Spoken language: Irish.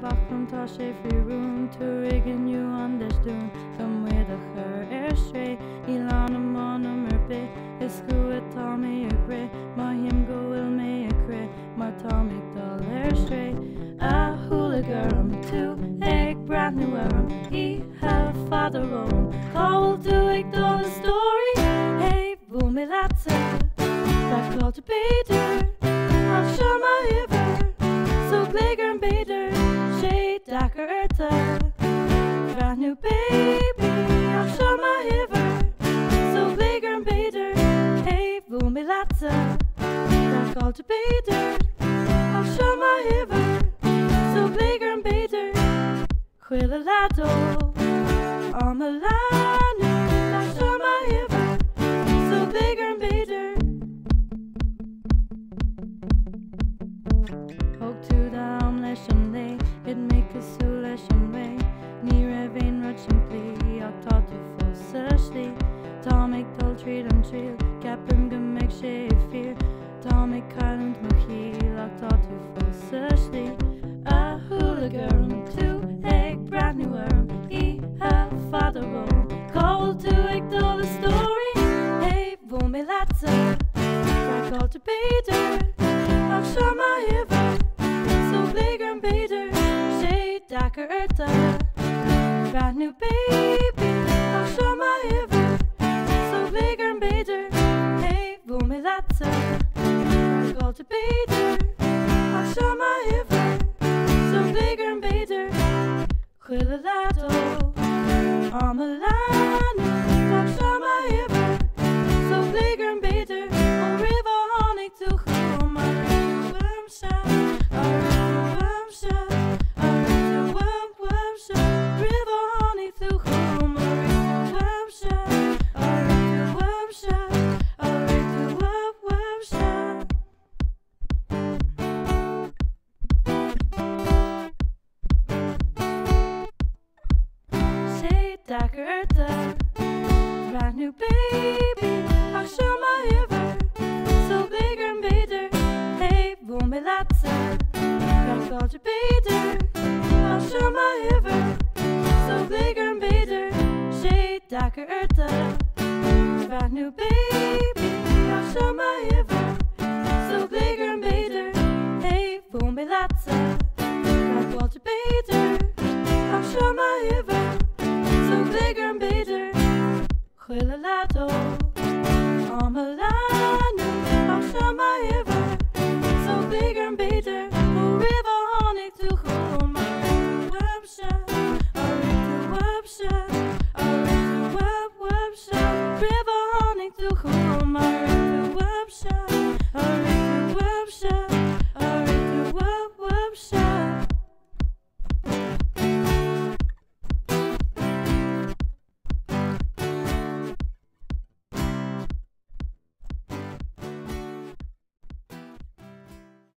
bachlam tá sé fiún tú riggin you an leis dún Dom with a chur stray Ní lána mána mar bit Is screw tá mé a gré Má him gohfuil mé a cré Mar tá mé dal stray A húlagarm tú ag brand new arm He have father Rome Call do ag dal a story Hey bú me láta Back call to B'fheidir Ach seo má iver So Glaoigh Orm B'fheidir sé dachar urta Brand new baby Ach seo má iver So Glaoigh Orm B'fheidir Hey bú me láta Back call to B'fheidir Ach seo má iver So Glaoigh Orm B'fheidir Chuil a lado Amhráiní Ach seo má iver So Glaoigh Orm B'fheidir It make a soul and way Ní ra vein rud simply Ach tá tú fós slí Tá meg dul tríd an tríl Gapim go meg sé fear Tá meg caiint mo chiil Ach tá tú fós slí A húlagarm tú ag brand new arm He have father Rome Call tú ag dul a story Hey bú me láta Back call to B'fheidir Ach seo má iver So Glaoigh Orm B'fheidir Dachar urta Brand new baby Ach seo má iver So Glaoigh Orm B'fheidir Hey bú me láta Call to B'fheidir Ach seo má iver So Glaoigh Orm B'fheidir Chuil a lado Amhráiní Ach seo má iver So Glaoigh Orm B'fheidir Ó ribh a tháinig tú chumar Worm se Worm se Dachar urta Brand new baby Ach seo má iver So Glaoigh Orm B'fheidir Hey bú me láta Back call to B'fheidir Ach seo má iver So Glaoigh Orm B'fheidir sé dachar urta Brand new baby Ach seo má iver So Glaoigh Orm B'fheidir Hey bú me láta Back call to B'fheidir Ach seo má iver So Glaoigh Orm B'fheidir Chuil a lado Amhráiní Ach seo má iver So Glaoigh Orm B'fheidir Ó ribh a tháinig tú chumar Worm se Worm se Worm se Ribh a tháinig tú chumar